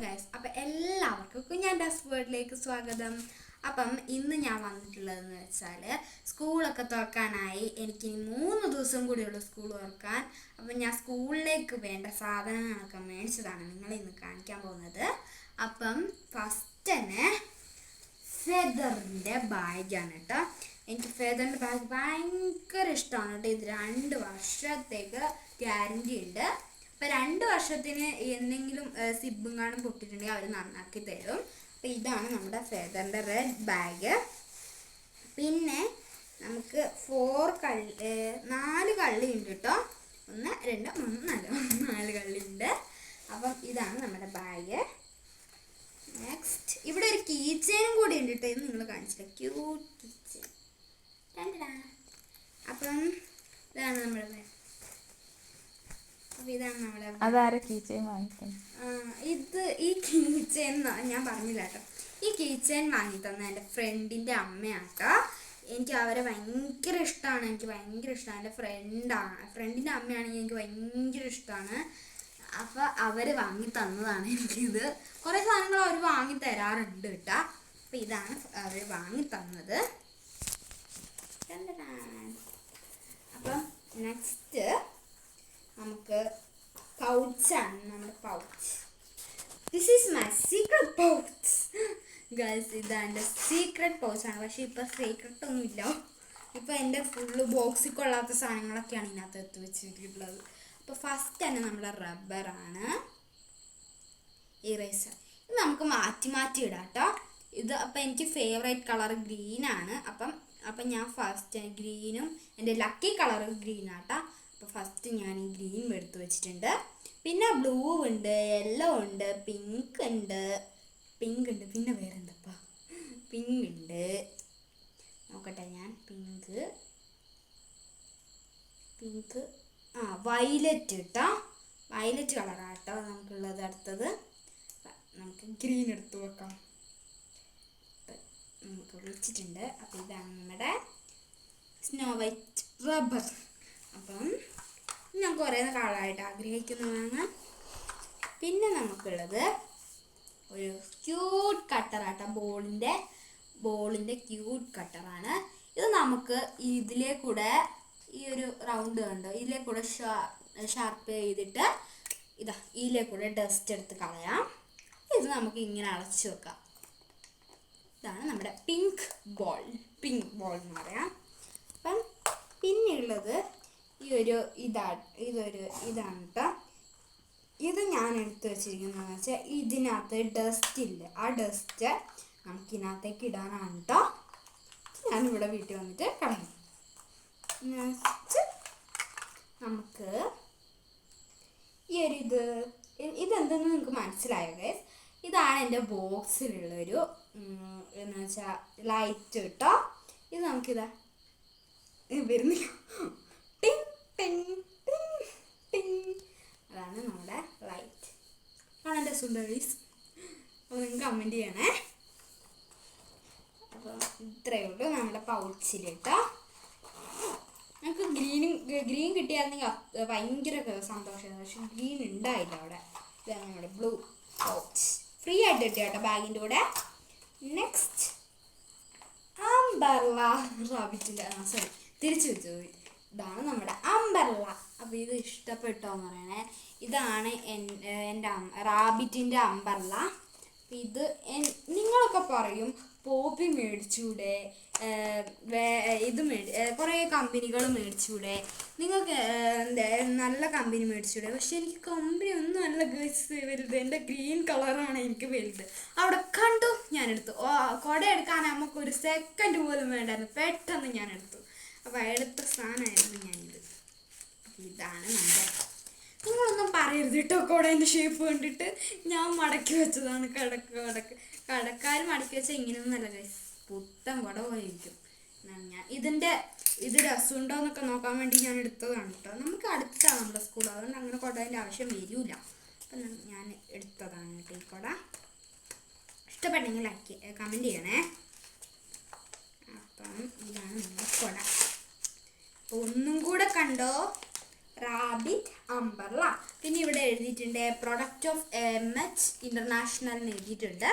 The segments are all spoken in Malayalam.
ഗൈസ്, അപ്പം എല്ലാവർക്കും കുഞ്ഞാൻഡാസ് വേൾഡിലേക്ക് സ്വാഗതം. അപ്പം ഇന്ന് ഞാൻ വന്നിട്ടുള്ളതെന്ന് വെച്ചാൽ സ്കൂളൊക്കെ തുറക്കാനായി. എനിക്ക് 3 ദിവസം കൂടിയുള്ളൂ സ്കൂൾ തുറക്കാൻ. അപ്പം ഞാൻ സ്കൂളിലേക്ക് വേണ്ട സാധനങ്ങളൊക്കെ മേടിച്ചതാണ് നിങ്ങളെ ഇന്ന് കാണിക്കാൻ പോകുന്നത്. അപ്പം ഫസ്റ്റ് തന്നെ ഫെദറിൻ്റെ ബാഗാണ് കേട്ടോ. എനിക്ക് ഫെദറിൻ്റെ ബാഗ് ഭയങ്കര ഇഷ്ടമാണ് കേട്ടോ. ഇത് 2 വർഷത്തേക്ക് ഗ്യാരണ്ടി ഉണ്ട്. അപ്പം 2 വർഷത്തിന് എന്തെങ്കിലും സിബും കാണും പൊട്ടിട്ടുണ്ടെങ്കിൽ അവർ നന്നാക്കി തരും. അപ്പം ഇതാണ് നമ്മുടെ ഫെദറിൻ്റെ റെഡ് ബാഗ്. പിന്നെ നമുക്ക് 4 കള്ളി ഉണ്ട് കേട്ടോ. 1 2 3 4 കള്ളി ഉണ്ട്. അപ്പം ഇതാണ് നമ്മുടെ ബാഗ്. നെക്സ്റ്റ് ഇവിടെ ഒരു കീ ചെയിനും കൂടി ഉണ്ട് കേട്ടോ. ഇത് നിങ്ങൾ കാണിച്ചില്ല, ക്യൂട്ട് കീ ചെയിൻ. അപ്പം ഇതാണ് നമ്മുടെ ബാഗ്. ഇതാണ് നമ്മുടെ ഇത്. ഈ കീ ചെയിൻ ഞാൻ പറഞ്ഞില്ല കേട്ടോ. ഈ കീ ചെയിൻ വാങ്ങി തന്ന എൻ്റെ ഫ്രണ്ടിൻ്റെ അമ്മയാണ് കേട്ടോ. എനിക്ക് അവരെ ഭയങ്കര ഇഷ്ടമാണ്. എനിക്ക് ഭയങ്കര ഇഷ്ടമാണ്. എൻ്റെ ഫ്രണ്ടിൻ്റെ അമ്മയാണെങ്കിൽ എനിക്ക് ഭയങ്കര ഇഷ്ടമാണ്. അപ്പോൾ അവർ വാങ്ങി തന്നതാണ് എനിക്കിത്. കുറേ സാധനങ്ങൾ അവർ വാങ്ങി തരാറുണ്ട് കേട്ടോ. അപ്പോൾ ഇതാണ് അവർ വാങ്ങി തന്നത്. അപ്പം നെക്സ്റ്റ് നമുക്ക് പൗച്ചാണ്. നമ്മുടെ pouch. This is my secret pouch girls. ഇതാണ് എൻ്റെ സീക്രട്ട് പൗച്ചാണ്. പക്ഷേ ഇപ്പോൾ സീക്രട്ട് ഒന്നുമില്ല. ഇപ്പോൾ എൻ്റെ ഫുള്ള് ബോക്സിൽ കൊള്ളാത്ത സാധനങ്ങളൊക്കെയാണ് ഇതിനകത്ത് എടുത്ത് വെച്ചിട്ടുള്ളത്. അപ്പോൾ ഫസ്റ്റ് തന്നെ നമ്മുടെ റബ്ബറാണ്, ഇറേസർ. ഇത് നമുക്ക് മാറ്റി മാറ്റി ഇടാം കേട്ടോ. ഇത് അപ്പം എനിക്ക് ഫേവറേറ്റ് കളർ ഗ്രീനാണ്. അപ്പം ഞാൻ ഫസ്റ്റ് ഗ്രീനും എൻ്റെ ലക്കി കളർ ഗ്രീനാട്ടോ. അപ്പോൾ ഫസ്റ്റ് ഞാൻ ഈ ഗ്രീൻ എടുത്ത് വെച്ചിട്ടുണ്ട്. പിന്നെ ബ്ലൂ ഉണ്ട്, യെല്ലോ ഉണ്ട്, പിങ്ക് ഉണ്ട്. പിന്നെ വേറെ എന്തപ്പാ, പിങ്ക് ഉണ്ട്. നോക്കട്ടെ ഞാൻ. പിങ്ക് വയലറ്റ് കേട്ടോ. വയലറ്റ് കളറാട്ടോ നമുക്കുള്ളത്. അടുത്തത് നമുക്ക് ഗ്രീൻ എടുത്ത് വെക്കാം. നമുക്ക് വെച്ചിട്ടുണ്ട്. അപ്പോൾ ഇതാണ് നമ്മുടെ സ്നോ വൈറ്റ് റബ്ബർ. അപ്പം ഞാൻ കുറേ കാലമായിട്ട് ആഗ്രഹിക്കുന്നതാണ്. പിന്നെ നമുക്കുള്ളത് ഒരു ക്യൂട്ട് കട്ടറാട്ടോ. ബോളിൻ്റെ ക്യൂട്ട് കട്ടറാണ്. ഇത് നമുക്ക് ഇതിലേ കൂടെ ഈ ഒരു റൗണ്ട് കണ്ടോ, ഇതിലേ കൂടെ ഷാർപ്പ് ചെയ്തിട്ട് ഇതിലേ കൂടെ ഡസ്റ്റ് എടുത്ത് കളയാം. ഇത് നമുക്ക് ഇങ്ങനെ അടച്ചു വെക്കാം. ഇതാണ് നമ്മുടെ പിങ്ക് ബോൾ എന്ന് പറയാം. അപ്പം പിന്നെയുള്ളത് ഇതാണ് കേട്ടോ. ഇത് ഞാൻ എടുത്ത് വെച്ചിരിക്കുന്നതെന്ന് വെച്ചാൽ ഇതിനകത്ത് ഡസ്റ്റ് ഇല്ല. ആ ഡസ്റ്റ് നമുക്ക് ഇതിനകത്തേക്ക് ഇടാനാണ് കേട്ടോ. ഞാനിവിടെ വീട്ടിൽ വന്നിട്ട് കളയും. നെക്സ്റ്റ് നമുക്ക് ഇതെന്തെന്ന് നിങ്ങൾക്ക് മനസ്സിലായോ ഗൈസ്? ഇതാണ് എൻ്റെ ബോക്സിലുള്ളൊരു എന്ന് വെച്ചാൽ ലൈറ്റ് കേട്ടോ. ഇത് നമുക്കിതാ വരുന്നില്ല. അതാണ് നമ്മുടെ ലൈറ്റ്. കാണാൻ രസമുണ്ട്. അപ്പോൾ നിങ്ങൾ കമൻറ്റ് ചെയ്യണേ. അപ്പോൾ ഇത്രയേ ഉള്ളൂ നമ്മുടെ പൗച്ചിൽ കേട്ടോ. നമുക്ക് ഗ്രീൻ കിട്ടിയായിരുന്നെങ്കിൽ ഭയങ്കര സന്തോഷമായിരുന്നു. പക്ഷെ ഗ്രീൻ ഉണ്ടായില്ല അവിടെ. ഇതാണ് നമ്മുടെ ബ്ലൂ പൗച്ച്. ഫ്രീ ആയിട്ട് കിട്ടിയ കേട്ടോ ബാഗിൻ്റെ കൂടെ. നെക്സ്റ്റ് അംബർല റാബിറ്റിൻ്റെ തിരിച്ചു വെച്ചു പോയി. ഇതാണ് നമ്മുടെ അംബർല. അപ്പോൾ ഇത് ഇഷ്ടപ്പെട്ടോ എന്ന് പറയണേ. ഇതാണ് എൻ്റെ റാബിറ്റിൻ്റെ അംബർല. ഇത് നിങ്ങളൊക്കെ പറയും പോപ്പി മേടിച്ചൂടെ, കുറേ കമ്പനികൾ മേടിച്ചൂടെ, നിങ്ങൾക്ക് നല്ല കമ്പനി മേടിച്ചൂടെ. പക്ഷെ എനിക്ക് കമ്പനി ഒന്നും അല്ല ഗൈസ് വലുത്. എൻ്റെ ഗ്രീൻ കളറാണ് എനിക്ക് വലുത്. അവിടെ കണ്ടു, ഞാനെടുത്തു. കുട എടുക്കാൻ നമുക്കൊരു സെക്കൻഡ് പോലും വേണ്ടായിരുന്നു. പെട്ടെന്ന് ഞാൻ എടുത്തു. അപ്പോൾ എടുത്ത സാധനമായിരുന്നു ഞാനിത്. ഇതാണ് നമ്മുടെ. നിങ്ങളൊന്നും പറയരുത് കേട്ടോ കുടേൻ്റെ ഷേപ്പ് കണ്ടിട്ട്. ഞാൻ മടക്കി വെച്ചതാണ്. കടക്കാർ മടക്കി വെച്ചാൽ ഇങ്ങനെയൊന്നല്ല ഗൈസ്, പുത്തൻ കുട പോലെ ഇരിക്കും. ഇത് രസമുണ്ടോ എന്നൊക്കെ നോക്കാൻ വേണ്ടി ഞാൻ എടുത്തതാണ് കേട്ടോ. നമുക്ക് അടുത്താണ് നമ്മുടെ സ്കൂൾ, അതുകൊണ്ട് അങ്ങനെ കുടേൻ്റെ ആവശ്യം വരില്ല. അപ്പം ഞാൻ എടുത്തതാണ് കേട്ടോ ഈ കുട. ഇഷ്ടപ്പെട്ടെങ്കിൽ കമൻറ്റ് ചെയ്യണേ. അപ്പം ഇതാണ് നമ്മുടെ കുട. അപ്പോൾ ഒന്നും കൂടെ കണ്ടോ. Rabbit umbrella. പിന്നെ ഇവിടെ എഴുതിയിട്ടുണ്ട് പ്രൊഡക്റ്റ് ഓഫ് MH ഇന്റർനാഷണൽ എഴുതിയിട്ടുണ്ട്.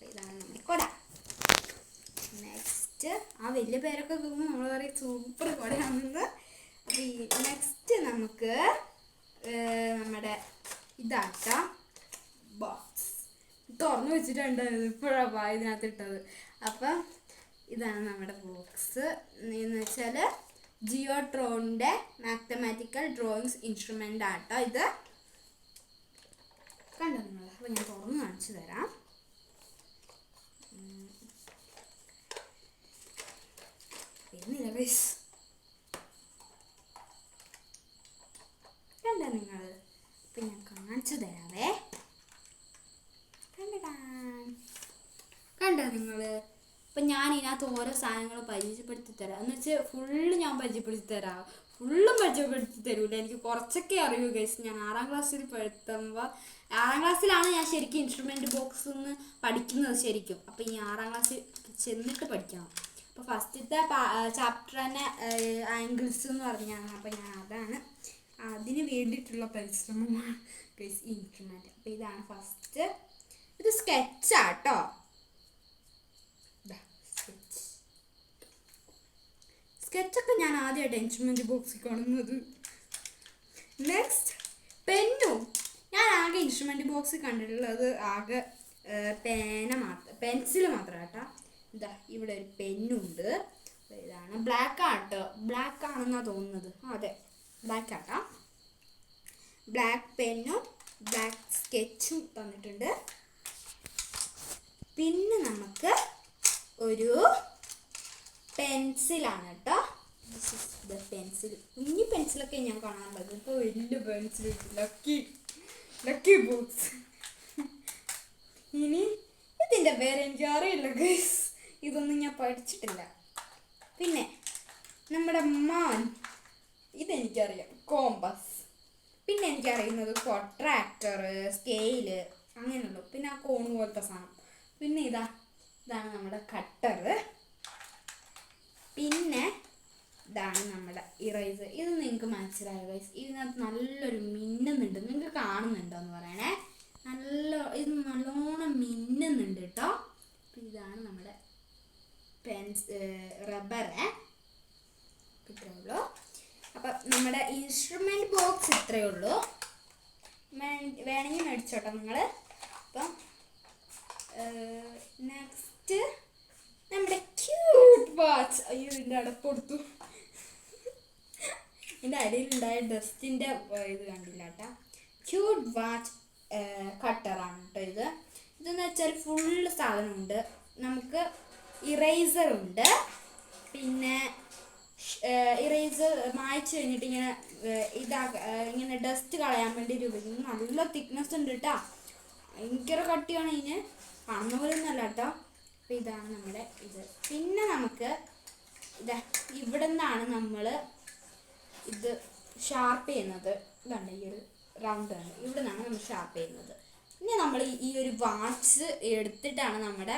ഇതാണ് നമ്മുടെ കൊട. നെക്സ്റ്റ് ആ വലിയ പേരൊക്കെ കേൾക്കുമ്പോൾ നമ്മൾ പറയും സൂപ്പർ കൊടയാണെന്ന്. അപ്പോൾ ഈ നെക്സ്റ്റ് നമുക്ക് നമ്മുടെ ഇതാട്ട ബോക്സ് തുറന്നു വെച്ചിട്ടുണ്ടായിരുന്നു, ഇപ്പോഴാണ് ഇതിനകത്ത് ഇട്ടത്. അപ്പം ഇതാണ് നമ്മുടെ ബോക്സ് എന്ന് വെച്ചാൽ ജിയോട്രോണിൻ്റെ മാത്തമാറ്റിക്കൽ ഡ്രോയിങ്സ് ഇൻസ്ട്രുമെൻ്റ് ആട്ടോ ഇത്. കണ്ടോ നിങ്ങൾ? അപ്പോൾ ഞാൻ തുറന്ന് കാണിച്ചു തരാം. കണ്ടോ നിങ്ങൾ? അപ്പം ഞാൻ കാണിച്ചു തരാവേ. കണ്ടോ നിങ്ങൾ? അപ്പം ഞാൻ ഇതിനകത്ത് ഓരോ സാധനങ്ങൾ പരിചയപ്പെടുത്തി തരാം. എന്ന് വെച്ചാൽ ഫുള്ള് ഞാൻ പരിചയപ്പെടുത്തി തരാം. ഫുള്ളും പരിചയപ്പെടുത്തി തരൂല, എനിക്ക് കുറച്ചൊക്കെ അറിയൂ ഗൈസ്. ഞാൻ 6ാം ക്ലാസ്സിൽ പഠിത്തുമ്പോൾ 6ാം ക്ലാസ്സിലാണ് ഞാൻ ശരിക്കും ഇൻസ്ട്രുമെൻറ്റ് ബോക്സ് നിന്ന് പഠിക്കുന്നത് ശരിക്കും. അപ്പം ഈ 6ാം ക്ലാസ്സിൽ ചെന്നിട്ട് പഠിക്കണം. അപ്പോൾ ഫസ്റ്റത്തെ ചാപ്റ്റർ തന്നെ ആംഗിൾസ് എന്ന് പറഞ്ഞാണ്. അപ്പം ഞാൻ അതാണ് അതിന് വേണ്ടിയിട്ടുള്ള പരിശ്രമമാണ് ഗൈസ് ഈ ഇൻസ്ട്രുമെൻറ്റ്. അപ്പോൾ ഇതാണ് ഫസ്റ്റ്. ഇത് സ്കെച്ചാട്ടോ. സ്കെച്ചൊക്കെ ഞാൻ ആദ്യമായിട്ട് ഇൻസ്ട്രുമെൻ്റ് ബോക്സിൽ കാണുന്നത്. നെക്സ്റ്റ് പെന്നും. ഞാൻ ആകെ ഇൻസ്ട്രുമെൻ്റ് ബോക്സിൽ കണ്ടിട്ടുള്ളത് ആകെ പെൻസിൽ മാത്രം കേട്ടോ. ഇതാ ഇവിടെ ഒരു പെന്നുണ്ട്. ഇതാണ് ബ്ലാക്ക് ആട്ടോ. ബ്ലാക്ക് ആണെന്നാണ് തോന്നുന്നത്. അതെ, ബ്ലാക്ക് ആട്ടോ. ബ്ലാക്ക് പെന്നും ബ്ലാക്ക് സ്കെച്ചും തന്നിട്ടുണ്ട്. പിന്നെ നമുക്ക് ഒരു പെൻസിലാണ് കേട്ടോ. This is the pencil. കുഞ്ഞി പെൻസിലൊക്കെ ഞാൻ കാണാറുള്ളത്. ഇപ്പോൾ വലിയ പെൻസിൽ ലക്കി ബോക്സ്. ഇനി ഇതിൻ്റെ പേര് എനിക്ക് അറിയില്ല ഗൈസ്, ഇതൊന്നും ഞാൻ പഠിച്ചിട്ടില്ല. പിന്നെ നമ്മുടെ മാൻ, ഇതെനിക്കറിയാം, കോമ്പസ്. പിന്നെ എനിക്കറിയുന്നത് പ്രൊട്രാക്ടർ, സ്കെയില്, അങ്ങനെയുള്ളൂ. പിന്നെ ആ കോണ് പോലത്തെ സാധനം. പിന്നെ ഇതാണ് നമ്മുടെ കട്ടർ. പിന്നെ ഇതാണ് നമ്മുടെ ഇറേസർ. ഇത് നിങ്ങൾക്ക് മനസ്സിലായോ ഗൈസ്? ഇതിനകത്ത് നല്ലൊരു മിന്നുന്നുണ്ട്. നിങ്ങൾക്ക് കാണുന്നുണ്ടോ എന്ന് പറയണേ. ഇത് നല്ലോണം മിന്നുന്നുണ്ട് കേട്ടോ. ഇതാണ് നമ്മുടെ റബ്ബറ് കിട്ടുള്ളൂ. അപ്പം നമ്മുടെ ഇൻസ്ട്രുമെൻറ്റ് ബോക്സ് ഇത്രയേ ഉള്ളൂ. വേണമെങ്കിൽ മേടിച്ചോട്ടോ നിങ്ങൾ. അപ്പം നെക്സ്റ്റ് നമ്മുടെ ക്യൂട്ട് വാച്ച്. അയ്യോ, ഇതിൻ്റെ അടപ്പെടുത്തു. ഇതിൻ്റെ അടിയിലുണ്ടായ ഡസ്റ്റിൻ്റെ ഇത് കണ്ടില്ല കേട്ടോ. ക്യൂട്ട് വാച്ച് കട്ടറാണ് കേട്ടോ ഇതെന്ന് വെച്ചാൽ ഫുള്ള് സാധനമുണ്ട്. നമുക്ക് ഇറേസർ ഉണ്ട്. പിന്നെ ഇറേസർ മായ്ച്ച് കഴിഞ്ഞിട്ട് ഇങ്ങനെ ഇങ്ങനെ ഡസ്റ്റ് കളയാൻ വേണ്ടി ഉപയോഗിക്കുന്നു. നല്ല തിക്നെസ് ഉണ്ട് കേട്ടോ. ഭയങ്കര കട്ടിയാണ് ഇതിന്. കാണുന്ന പോലെ ഒന്നല്ല കേട്ടോ. അപ്പോൾ ഇതാണ് നമ്മുടെ ഇത്. പിന്നെ നമുക്ക് ഇവിടെ നിന്നാണ് നമ്മൾ ഇത് ഷാർപ്പ് ചെയ്യുന്നത്. ഇതാണ് ഈ ഒരു റൗണ്ട് ആണ്. ഇവിടെ നിന്നാണ് നമ്മൾ ഷാർപ്പ് ചെയ്യുന്നത്. പിന്നെ നമ്മൾ ഈ ഒരു വാച്ച് എടുത്തിട്ടാണ് നമ്മുടെ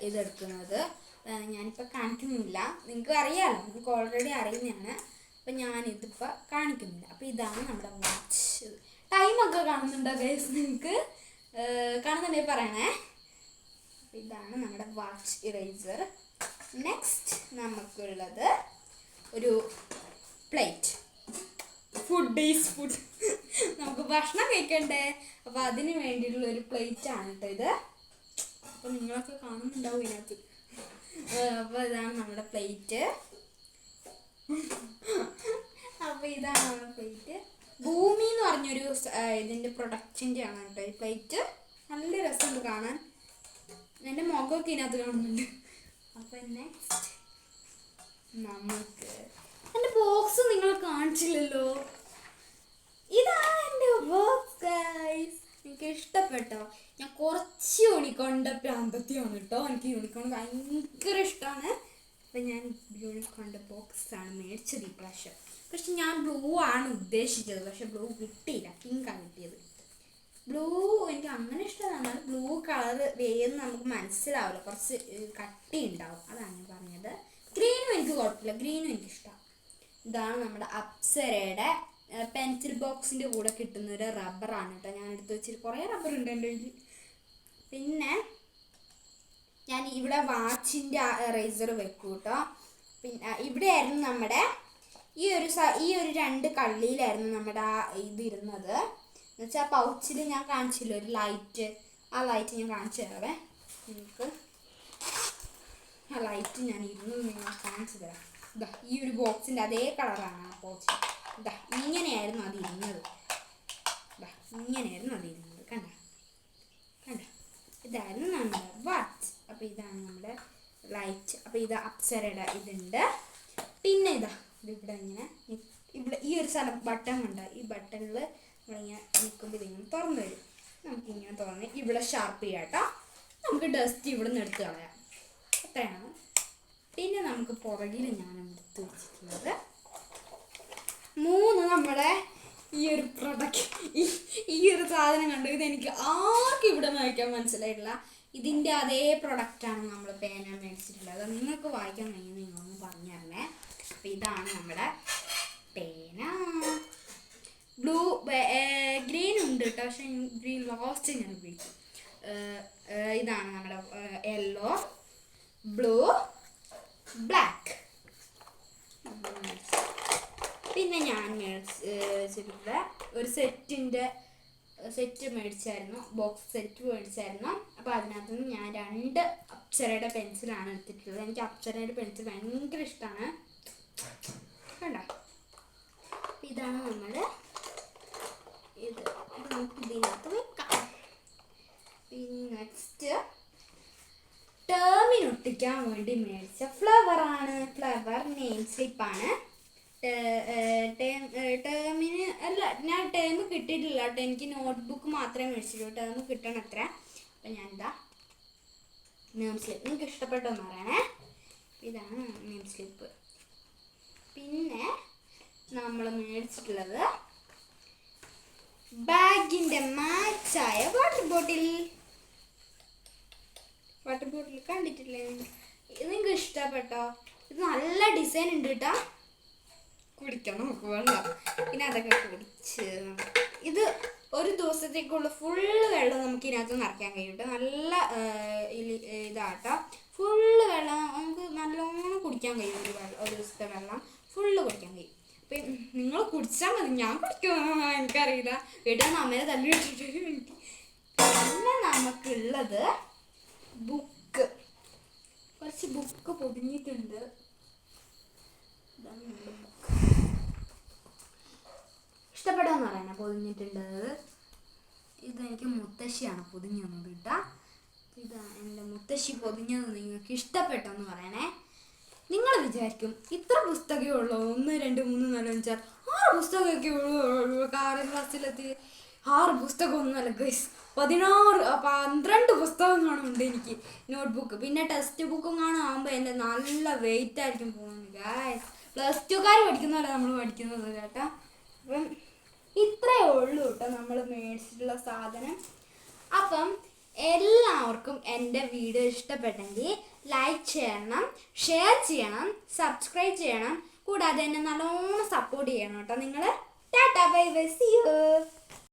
ഇതെടുക്കുന്നത്. ഞാനിപ്പോൾ കാണിക്കുന്നില്ല, നിങ്ങൾക്ക് അറിയാമല്ലോ, നിങ്ങൾക്ക് ഓൾറെഡി അറിയുന്നതാണ്. അപ്പം ഞാനിതിപ്പോൾ കാണിക്കുന്നില്ല. അപ്പോൾ ഇതാണ് നമ്മുടെ വാച്ച്. ടൈമൊക്കെ കാണുന്നുണ്ടോ ഗൈസ്? നിങ്ങൾക്ക് കാണുന്നുണ്ടെങ്കിൽ പറയണേ. അപ്പോൾ ഇതാണ് നമ്മുടെ വാച്ച് ഇറേസർ. നെക്സ്റ്റ് നമുക്കുള്ളത് ഒരു പ്ലേറ്റ്. Food is food. നമുക്ക് ഭക്ഷണം കഴിക്കണ്ടേ? അപ്പോൾ അതിന് വേണ്ടിയിട്ടുള്ള ഒരു പ്ലേറ്റ് ആണ് കേട്ടോ ഇത്. അപ്പോൾ നിങ്ങളൊക്കെ കാണുന്നുണ്ടാവും ഇതിനകത്ത്. അപ്പോൾ ഇതാണ് നമ്മുടെ പ്ലേറ്റ്. അപ്പോൾ ഇതാണ് നമ്മുടെ പ്ലേറ്റ്. ഭൂമി എന്ന് പറഞ്ഞൊരു ഇതിൻ്റെ പ്രൊഡക്റ്റിൻ്റെ ആണ് കേട്ടോ ഈ പ്ലേറ്റ്. നല്ല രസമുണ്ട് കാണാൻ. എൻ്റെ മുഖമൊക്കെ ഇതിനകത്ത് കാണുന്നുണ്ട്. അപ്പോൾ നെക്സ്റ്റ് നമുക്ക് എൻ്റെ ബോക്സ് നിങ്ങൾ കാണിച്ചില്ലല്ലോ. ഇതാണ് എൻ്റെ ബോക്സ് ഗൈസ്. എനിക്ക് ഇഷ്ടപ്പെട്ടോ? ഞാൻ കുറച്ച് യൂണിക്കോണിൻ്റെ പ്രാന്തത്തിയാണ് കേട്ടോ. എനിക്ക് യൂണിക്കോൺ ഭയങ്കര ഇഷ്ടമാണ്. അപ്പം ഞാൻ യൂണിക്കോണിൻ്റെ ബോക്സാണ് മേടിച്ചത് ഈ പ്രാവശ്യം. പക്ഷെ ഞാൻ ബ്ലൂ ആണ് ഉദ്ദേശിച്ചത്. പക്ഷെ ബ്ലൂ കിട്ടിയില്ല, പിങ്കാണ് കിട്ടിയത്. ബ്ലൂ എനിക്ക് അങ്ങനെ ഇഷ്ടമാണ്. ബ്ലൂ കളർ വേന്ന് നമുക്ക് മനസ്സിലാവില്ല, കുറച്ച് കട്ടി ഉണ്ടാവും. അതാണ് ഞാൻ പറഞ്ഞത്. ഗ്രീനും എനിക്ക് കുഴപ്പമില്ല, ഗ്രീനും എനിക്കിഷ്ടമാണ്. ഇതാണ് നമ്മുടെ അപ്സരയുടെ പെൻസിൽ ബോക്സിൻ്റെ കൂടെ കിട്ടുന്ന ഒരു റബ്ബറാണ് കേട്ടോ. ഞാൻ എടുത്ത് വെച്ചിട്ട് കുറേ റബ്ബർ ഉണ്ട് എൻ്റെ കയ്യിൽ. പിന്നെ ഞാൻ ഇവിടെ വാച്ചിൻ്റെ റേസർ വെക്കും കേട്ടോ. പിന്നെ ഇവിടെയായിരുന്നു നമ്മുടെ ഈ ഒരു 2 കള്ളിയിലായിരുന്നു നമ്മുടെ ആ ഇതിരുന്നത്. എന്നുവെച്ചാൽ പൗച്ചിൽ ഞാൻ കാണിച്ചില്ല ഒരു ലൈറ്റ്, ആ ലൈറ്റ് ഞാൻ കാണിച്ചു തരാവേ നിങ്ങൾക്ക്. ആ ലൈറ്റ് ഞാൻ ഇരുന്ന് നിങ്ങൾ കാണിച്ചു തരാം. ഇതാ ഈ ഒരു ബോക്സിൻ്റെ അതേ കളറാണ് ആ പൗച്ച്. ഇതാ ഇങ്ങനെയായിരുന്നു അത് ഇരുന്നത്. ഇതാ ഇങ്ങനെയായിരുന്നു അത് ഇരുന്നത്. കണ്ട കണ്ട ഇതായിരുന്നു നമ്മുടെ വാച്ച്. അപ്പോൾ ഇതാണ് നമ്മുടെ ലൈറ്റ്. അപ്പോൾ ഇത് അപ്സരയുടെ ഇതുണ്ട്. പിന്നെ ഇതിവിടെ ഇങ്ങനെ ഇവിടെ ഈ ഒരു സ്ഥലം ബട്ടൺ ഉണ്ട്. ഈ ബട്ടണിൽ നമ്മളിങ്ങനെ നിൽക്കുമ്പോൾ ഇതിങ്ങനെ തുറന്നു വരും. നമുക്കിങ്ങനെ തുറന്ന് ഇവിടെ ഷാർപ്പ് ചെയ്യാം കേട്ടോ. നമുക്ക് ഡസ്റ്റ് ഇവിടെ നിന്ന് എടുത്ത് കളയാം. അത്രയാണ്. പിന്നെ നമുക്ക് പുറകിൽ ഞാൻ എടുത്ത് വെച്ചിട്ടുള്ളത് 3 നമ്മുടെ ഈ ഒരു പ്രൊഡക്റ്റ്, ഈ ഒരു സാധനം കണ്ടു. ഇതെനിക്ക് ആർക്കും ഇവിടെ വായിക്കാൻ മനസ്സിലായിട്ടില്ല. ഇതിൻ്റെ അതേ പ്രൊഡക്റ്റാണ് നമ്മൾ പേന മേടിച്ചിട്ടുള്ളത്. നിങ്ങൾക്ക് വായിക്കാൻ കഴിയുമെന്ന് നിങ്ങളൊന്ന് പറഞ്ഞു തരണേ. അപ്പം ഇതാണ് നമ്മുടെ പേന. ഗ്രീൻ ഉണ്ട് കേട്ടോ, പക്ഷേ ഗ്രീൻ ലാസ്റ്റ് ഞാൻ ഉപയോഗിക്കും. ഇതാണ് നമ്മുടെ യെല്ലോ, ബ്ലൂ, ബ്ലാക്ക്. പിന്നെ ഞാൻ മേടിച്ചിട്ടുള്ള ഒരു സെറ്റ് മേടിച്ചായിരുന്നു, ബോക്സ് സെറ്റ് മേടിച്ചായിരുന്നു. അപ്പോൾ അതിനകത്ത് നിന്ന് ഞാൻ 2 അപ്സരയുടെ പെൻസിലാണ് എടുത്തിട്ടുള്ളത്. എനിക്ക് അപ്സരയുടെ പെൻസിൽ ഭയങ്കര ഇഷ്ടമാണ്. കണ്ടോ, ഇതാണ് നമ്മൾ ഇത് നമുക്ക് ഇതിനകത്ത് വെക്കാം. പിന്നെ നെക്സ്റ്റ് ടേമിനൊട്ടിക്കാൻ വേണ്ടി മേടിച്ച ഫ്ലവറാണ്. Flower name സ്ലിപ്പാണ്. ടേമിന് അല്ല, ഞാൻ ടേം കിട്ടിയിട്ടില്ല കേട്ടോ. എനിക്ക് നോട്ട്ബുക്ക് മാത്രമേ മേടിച്ചിട്ടുള്ളൂ. ടേം കിട്ടണം അത്ര. അപ്പം ഞാനിതാ നെയിം സ്ലിപ്പ്, നിങ്ങൾക്ക് ഇഷ്ടപ്പെട്ടെന്ന് പറയണേ. ഇതാണ് നെയിം സ്ലിപ്പ്. പിന്നെ നമ്മൾ മേടിച്ചിട്ടുള്ളത് ബാഗിൻ്റെ മാച്ചായ വാട്ടർ ബോട്ടിൽ കണ്ടിട്ടില്ലേ? ഇത് നിങ്ങൾക്ക് ഇഷ്ടപ്പെട്ടോ? ഇത് നല്ല ഡിസൈൻ ഉണ്ട് കേട്ടോ. കുടിക്കാം നമുക്ക് വെള്ളം. പിന്നെ അതൊക്കെ കുടിച്ച് ഇത് ഒരു ദിവസത്തേക്കുള്ള ഫുള്ള് വെള്ളം നമുക്ക് ഇതിനകത്ത് നിറയ്ക്കാൻ കഴിയും കേട്ടോ. നല്ല ഇതാട്ടോ, ഫുള്ള് വെള്ളം നമുക്ക് നല്ലോണം കുടിക്കാൻ കഴിയും. ഒരു ദിവസത്തെ വെള്ളം ഫുള്ള് കുടിക്കാൻ കഴിയും. അപ്പം നിങ്ങൾ കുടിച്ചാൽ മതി. ഞാൻ കുടിക്കുമോ എനിക്കറിയില്ല, വീട്ടിൽ നിന്ന് അമ്മേനെ തല്ലി വെച്ചിട്ട്. പിന്നെ നമുക്കുള്ളത് ബുക്ക്, കുറച്ച് ബുക്ക് പൊതിഞ്ഞിട്ടുണ്ട്. ഇഷ്ടപ്പെടാന്ന് പറയണ പൊതിഞ്ഞിട്ടുണ്ട്. ഇതെനിക്ക് മുത്തശ്ശിയാണ് പൊതിഞ്ഞു തന്നത് കേട്ടോ. ഇതാണ് എൻ്റെ മുത്തശ്ശി പൊതിഞ്ഞത്. നിങ്ങൾക്ക് ഇഷ്ടപ്പെട്ടെന്ന് പറയണേ. നിങ്ങൾ വിചാരിക്കും ഇത്ര പുസ്തകമേ ഉള്ളൂ, 1 2 3 4 5 6 പുസ്തകമൊക്കെ ഉള്ളൂ. 6ാം ക്ലാസ്സിലെത്തി 6 പുസ്തകമൊന്നുമല്ല ഗൈസ്, 12 പുസ്തകങ്ങളുണ്ട് എനിക്ക് നോട്ട്ബുക്ക്. പിന്നെ ടെക്സ്റ്റ് ബുക്കും ആകുമ്പോൾ എൻ്റെ നല്ല വെയിറ്റ് ആയിരിക്കും പോകുന്നത് ഗൈസ്. +2കാർ പഠിക്കുന്ന പോലെ നമ്മൾ പഠിക്കുന്നത് കേട്ടോ. അപ്പം ഇത്രയേ ഉള്ളൂ കേട്ടോ നമ്മൾ മേടിച്ചിട്ടുള്ള സാധനം. അപ്പം എല്ലാവർക്കും എൻ്റെ വീഡിയോ ഇഷ്ടപ്പെട്ടെങ്കിൽ ലൈക്ക് ചെയ്യണം, ഷെയർ ചെയ്യണം, സബ്സ്ക്രൈബ് ചെയ്യണം. കൂടാതെ എന്നെ നല്ലോണം സപ്പോർട്ട് ചെയ്യണം കേട്ടോ നിങ്ങൾ. Tata bye bye, see U.